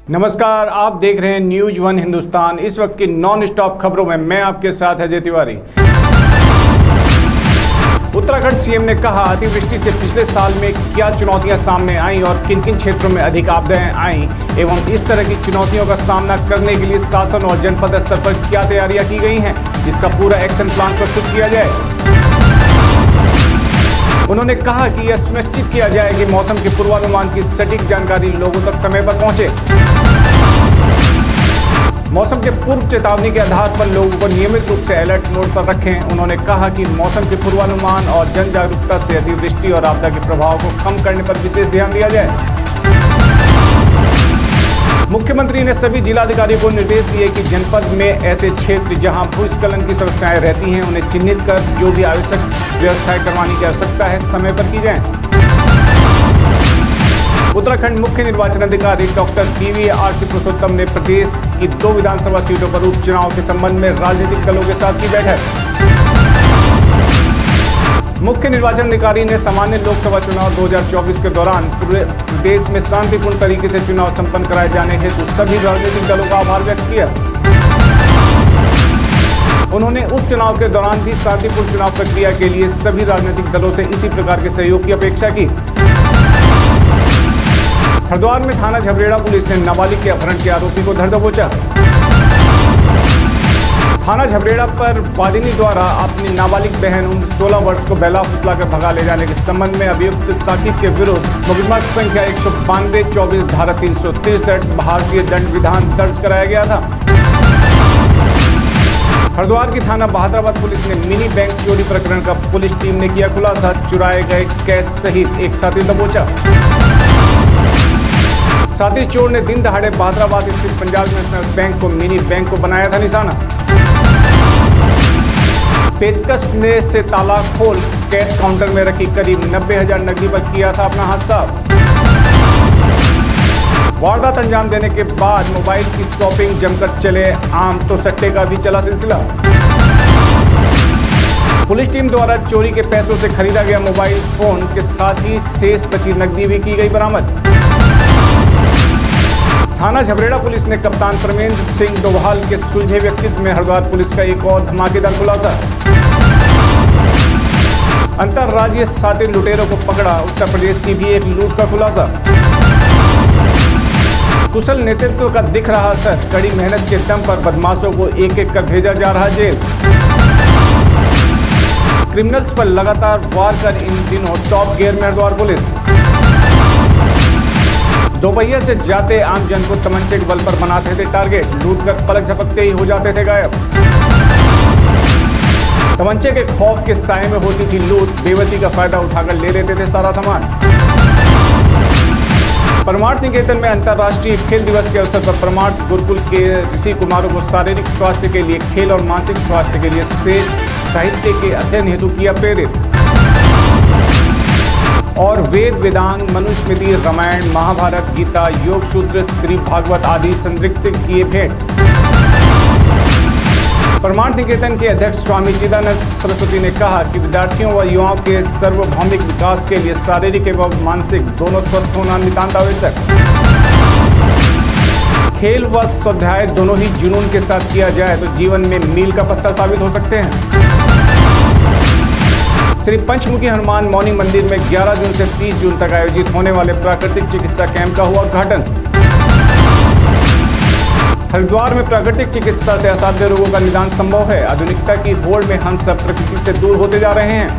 नमस्कार, आप देख रहे हैं न्यूज वन हिंदुस्तान। इस वक्त की नॉन स्टॉप खबरों में मैं आपके साथ अजय तिवारी। उत्तराखंड सीएम ने कहा, अतिवृष्टि से पिछले साल में क्या चुनौतियां सामने आईं और किन किन क्षेत्रों में अधिक आपदाएं आईं एवं इस तरह की चुनौतियों का सामना करने के लिए शासन और जनपद स्तर पर क्या तैयारियां की गई हैं, इसका पूरा एक्शन प्लान प्रस्तुत किया जाए। उन्होंने कहा कि यह सुनिश्चित किया जाए कि मौसम के पूर्वानुमान की सटीक जानकारी लोगों तक समय पर पहुंचे। मौसम के पूर्व चेतावनी के आधार पर लोगों को नियमित रूप से अलर्ट मोड पर रखें। उन्होंने कहा कि मौसम के पूर्वानुमान और जन जागरूकता से अतिवृष्टि और आपदा के प्रभाव को कम करने पर विशेष ध्यान दिया जाए। मुख्यमंत्री ने सभी जिलाधिकारियों को निर्देश दिए कि जनपद में ऐसे क्षेत्र जहां भूस्खलन की समस्याएं रहती हैं, उन्हें चिन्हित कर जो भी आवश्यक व्यवस्थाएं करवाने की आवश्यकता है समय पर की जाएं। उत्तराखंड मुख्य निर्वाचन अधिकारी डॉक्टर DVRC पुरुषोत्तम ने प्रदेश की 2 विधानसभा सीटों पर उपचुनाव के संबंध में राजनीतिक दलों के साथ की बैठक। मुख्य निर्वाचन अधिकारी ने सामान्य लोकसभा चुनाव 2024 के दौरान पूरे प्रदेश में शांतिपूर्ण तरीके से चुनाव संपन्न कराए जाने हेतु सभी राजनीतिक दलों का आभार व्यक्त किया। उन्होंने उपचुनाव के दौरान भी शांतिपूर्ण चुनाव प्रक्रिया के लिए सभी राजनीतिक दलों से इसी प्रकार के सहयोग की अपेक्षा की। हरिद्वार में थाना झबरेड़ा पुलिस ने नाबालिग के अपहरण के आरोपी को धर दबोचा। थाना झबरेड़ा पर वादिनी द्वारा अपनी नाबालिग बहन उम्र 16 वर्ष को बेला फुसलाकर भगा ले जाने के संबंध में अभियुक्त साकिब के विरुद्ध मुकदमा संख्या 192/24 धारा 363 भारतीय दंड विधान दर्ज कराया गया था। हरिद्वार की थाना बहादुराबाद पुलिस ने मिनी बैंक चोरी प्रकरण का पुलिस टीम ने किया खुलासा। चुराए गए कैश सहित एक साथी दबोचा। साथी चोर ने दिन दहाड़े बहादुराबाद स्थित पंजाब नेशनल बैंक को मिनी बैंक को बनाया था निशाना। पेचकस ने से ताला खोल कैश काउंटर में रखी करीब 90,000 नकदी पर किया था अपना हाथ साफ। वारदात अंजाम देने के बाद मोबाइल की शॉपिंग जमकर चले आम तो सट्टे का भी चला सिलसिला। पुलिस टीम द्वारा चोरी के पैसों से खरीदा गया मोबाइल फोन के साथ ही शेष बची नकदी भी की गई बरामद। थाना झबरेड़ा पुलिस ने कप्तान परमेंद्र सिंह डोभाल के सुलझे व्यक्तित्व में हरिद्वार पुलिस का एक और धमाकेदार खुलासा। अंतरराज्यीय शातिर लुटेरों को पकड़ा। उत्तर प्रदेश की भी एक लूट का खुलासा। कुशल नेतृत्व का दिख रहा असर। कड़ी मेहनत के दम पर बदमाशों को एक एक कर भेजा जा रहा जेल। क्रिमिनल्स पर लगातार वार कर इन दिनों टॉप गियर में हरिद्वार पुलिस। दोपहिया से जाते आम जन को तमंचे के बल पर बनाते थे टारगेट। लूट कर पलक झपकते ही हो जाते थे गायब। तमंचे के खौफ के साए में होती थी लूट। बेबसी का फायदा उठाकर ले लेते थे सारा सामान। परमार्थ निकेतन में अंतर्राष्ट्रीय खेल दिवस के अवसर पर परमार्थ गुरुकुल के ऋषि कुमारों को शारीरिक स्वास्थ्य के लिए, खेल और मानसिक स्वास्थ्य के लिए श्रेष्ठ साहित्य के अध्ययन हेतु किया प्रेरित। और वेद, वेदांग, मनुस्मृति, रामायण, महाभारत, गीता, योग सूत्र, श्री भागवत आदि संतृप्त किए भेंट। परमार्थ निकेतन के अध्यक्ष स्वामी चिदानंद सरस्वती ने कहा कि विद्यार्थियों व युवाओं के सार्वभौमिक विकास के लिए शारीरिक एवं मानसिक दोनों स्वस्थ होना नितांत आवश्यक। खेल व स्वाध्याय दोनों ही जुनून के साथ किया जाए तो जीवन में मील का पत्थर साबित हो सकते हैं। श्री पंचमुखी हनुमान मौनी मंदिर में 11 जून से 30 जून तक आयोजित होने वाले प्राकृतिक चिकित्सा कैंप का हुआ उद्घाटन। हरिद्वार में प्राकृतिक चिकित्सा से असाध्य रोगों का निदान संभव है। आधुनिकता की होड़ में हम सब प्रकृति से दूर होते जा रहे हैं।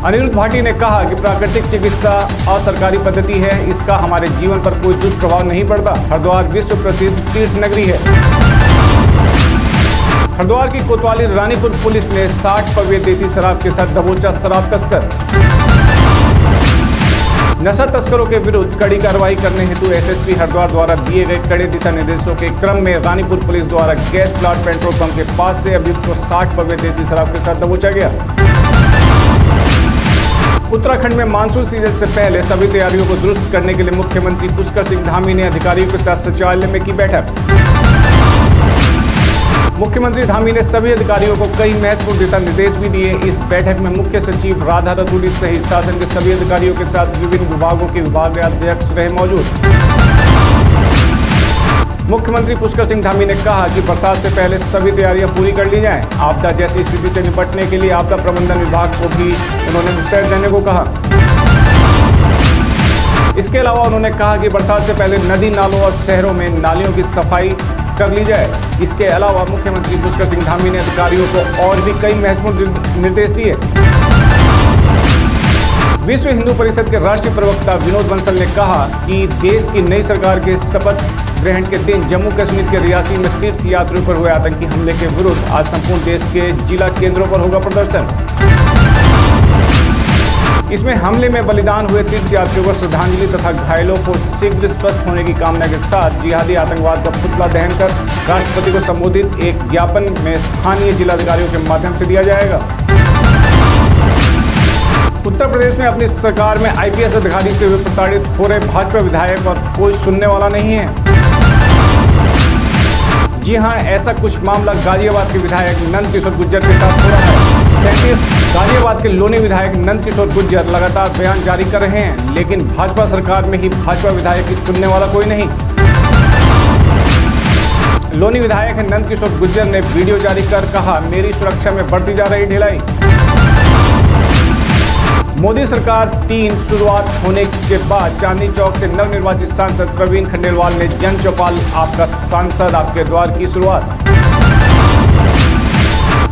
अनिरुद्ध भाटी ने कहा कि प्राकृतिक चिकित्सा असरकारी पद्धति है, इसका हमारे जीवन पर कोई दुष्प्रभाव नहीं पड़ता। हरिद्वार विश्व प्रसिद्ध तीर्थ नगरी है। हरिद्वार की कोतवाली रानीपुर पुलिस ने 60 पवे देसी शराब के साथ दबोचा शराब तस्कर। नशा तस्करों के विरुद्ध कड़ी कार्रवाई करने हेतु SSP हरिद्वार द्वारा दिए गए कड़े दिशा निर्देशों के क्रम में रानीपुर पुलिस द्वारा गैस प्लांट पेट्रोल पंप के पास से अभियुक्त को 60 पवे देसी शराब के साथ दबोचा गया। उत्तराखंड में मानसून सीजन से पहले सभी तैयारियों को दुरुस्त करने के लिए मुख्यमंत्री पुष्कर सिंह धामी ने अधिकारियों के साथ सचिवालय में की बैठक। मुख्यमंत्री धामी ने सभी अधिकारियों को कई महत्वपूर्ण दिशा निर्देश भी दिए। इस बैठक में मुख्य सचिव राधा रतूड़ी सहित शासन के सभी अधिकारियों के साथ विभिन्न विभागों के विभागाध्यक्ष रहे मौजूद। मुख्यमंत्री पुष्कर सिंह धामी ने कहा कि बरसात से पहले सभी तैयारियां पूरी कर ली जाएं। आपदा जैसी स्थिति से निपटने के लिए आपदा प्रबंधन विभाग को भी उन्होंने मुस्तैद रहने को कहा। इसके अलावा उन्होंने कहा कि बरसात से पहले नदी नालों और शहरों में नालियों की सफाई कर ली जाए। इसके अलावा मुख्यमंत्री पुष्कर सिंह धामी ने अधिकारियों को और भी कई महत्वपूर्ण निर्देश दिए। विश्व हिंदू परिषद के राष्ट्रीय प्रवक्ता विनोद बंसल ने कहा कि देश की नई सरकार के शपथ ग्रहण के दिन जम्मू कश्मीर के रियासी में तीर्थ यात्रियों पर हुए आतंकी हमले के विरुद्ध आज संपूर्ण देश के जिला केंद्रों पर होगा प्रदर्शन। इसमें हमले में बलिदान हुए तीर्थ यात्रियों को श्रद्धांजलि तथा घायलों को शीघ्र स्वस्थ होने की कामना के साथ जिहादी आतंकवाद का पुतला दहन कर राष्ट्रपति को संबोधित एक ज्ञापन में स्थानीय जिलाधिकारियों के माध्यम से दिया जाएगा। उत्तर प्रदेश में अपनी सरकार में आईपीएस अधिकारी से हुए प्रताड़ित हो रहे भाजपा विधायक और कोई सुनने वाला नहीं है। जी हां, ऐसा कुछ मामला गाजियाबाद के विधायक नंद किशोर गुर्जर के साथ हो रहा है। 37 गाजियाबाद के लोनी विधायक नंद किशोर गुर्जर लगातार बयान जारी कर रहे हैं, लेकिन भाजपा सरकार में ही भाजपा विधायक की सुनने वाला कोई नहीं। लोनी विधायक नंद किशोर गुर्जर ने वीडियो जारी कर कहा, मेरी सुरक्षा में बढ़ती जा रही ढिलाई। मोदी सरकार 3 शुरुआत होने के बाद चांदनी चौक से नवनिर्वाचित सांसद प्रवीण खंडेलवाल ने जन चौपाल आपका सांसद आपके द्वार की शुरुआत।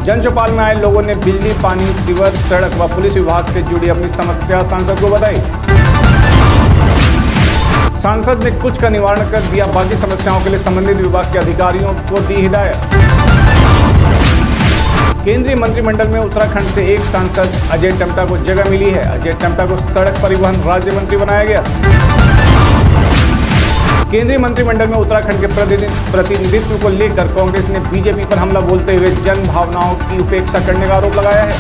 जन चौपाल में आए लोगों ने बिजली, पानी, सीवर, सड़क व पुलिस विभाग से जुड़ी अपनी समस्या सांसद को बताई। सांसद ने कुछ का निवारण कर दिया, बाकी समस्याओं के लिए संबंधित विभाग के अधिकारियों को दी हिदायत। केंद्रीय मंत्रिमंडल में उत्तराखंड से एक सांसद अजय टम्टा को जगह मिली है। अजय टम्टा को सड़क परिवहन राज्य मंत्री बनाया गया। केंद्रीय मंत्रिमंडल में उत्तराखंड के प्रतिनिधित्व को लेकर कांग्रेस ने बीजेपी पर हमला बोलते हुए जन भावनाओं की उपेक्षा करने का आरोप लगाया है।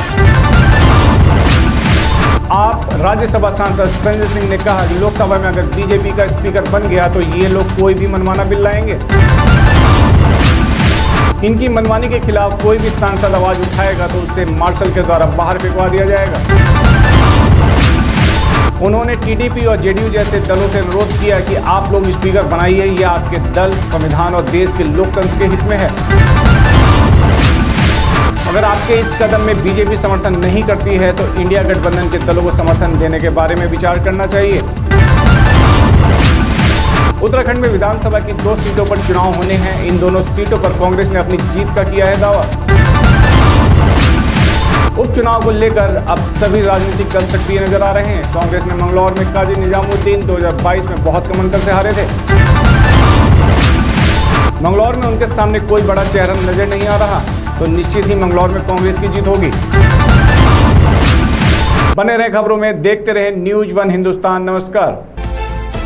आप राज्यसभा सांसद संजय सिंह ने कहा कि लोकसभा में अगर बीजेपी का स्पीकर बन गया तो ये लोग कोई भी मनमाना बिल लाएंगे। इनकी मनमानी के खिलाफ कोई भी सांसद आवाज उठाएगा तो उसे मार्शल के द्वारा बाहर फेंकवा दिया जाएगा। उन्होंने टीडीपी और जेडीयू जैसे दलों से अनुरोध किया कि आप लोग स्पीकर बनाइए, यह आपके दल, संविधान और देश के लोकतंत्र के हित में है। अगर आपके इस कदम में बीजेपी समर्थन नहीं करती है तो इंडिया गठबंधन के दलों को समर्थन देने के बारे में विचार करना चाहिए। उत्तराखंड में विधानसभा की 2 सीटों पर चुनाव होने हैं। इन दोनों सीटों पर कांग्रेस ने अपनी जीत का किया है दावा। उपचुनाव को लेकर अब सभी राजनीतिक दल सक्रिय नजर आ रहे हैं। कांग्रेस ने मंगलौर में काजी निजामुद्दीन 2022 में बहुत कम अंतर से हारे थे। मंगलौर में उनके सामने कोई बड़ा चेहरा नजर नहीं आ रहा, तो निश्चित ही मंगलौर में कांग्रेस की जीत होगी। बने रहे खबरों में, देखते रहे न्यूज़ 1 हिंदुस्तान। नमस्कार।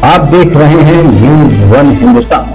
आप देख रहे हैं न्यूज़ 1 हिंदुस्तान।